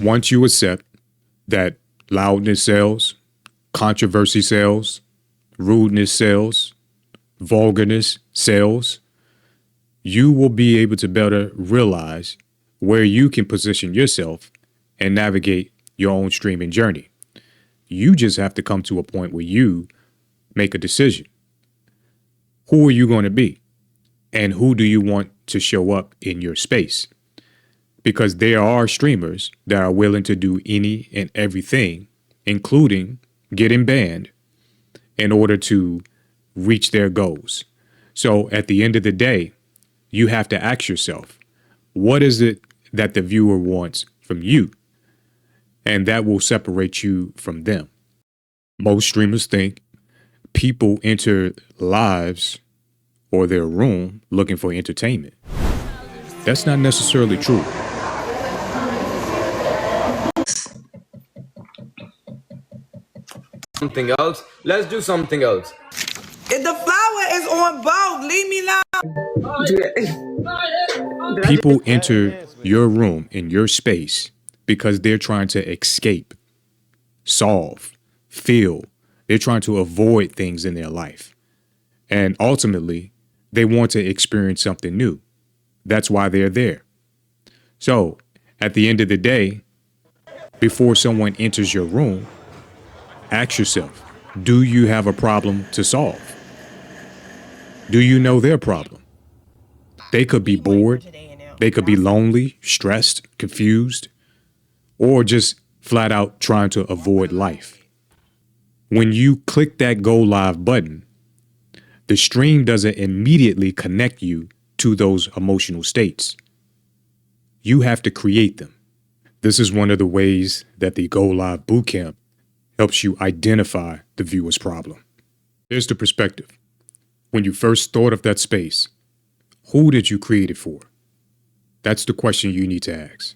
Once you accept that loudness sells, controversy sells, rudeness sells, vulgarness sells, you will be able to better realize where you can position yourself and navigate your own streaming journey. You just have to come to a point where you make a decision. Who are you going to be? And who do you want to show up in your space? Because there are streamers that are willing to do any and everything, including getting banned, in order to reach their goals. So at the end of the day, you have to ask yourself, what is it that the viewer wants from you? And that will separate you from them. Most streamers think people enter lives or their room looking for entertainment. That's not necessarily true. Something else. Let's do something else. If the flower is on both, leave me alone. People enter your room in your space because they're trying to escape, solve, feel. They're trying to avoid things in their life. And ultimately, they want to experience something new. That's why they're there. So, at the end of the day, before someone enters your room, ask yourself, do you have a problem to solve? Do you know their problem? They could be bored. They could be lonely, stressed, confused, or just flat out trying to avoid life. When you click that go live button, the stream doesn't immediately connect you to those emotional states. You have to create them. This is one of the ways that the Go Live Bootcamp helps you identify the viewer's problem. Here's the perspective. When you first thought of that space, who did you create it for? That's the question you need to ask.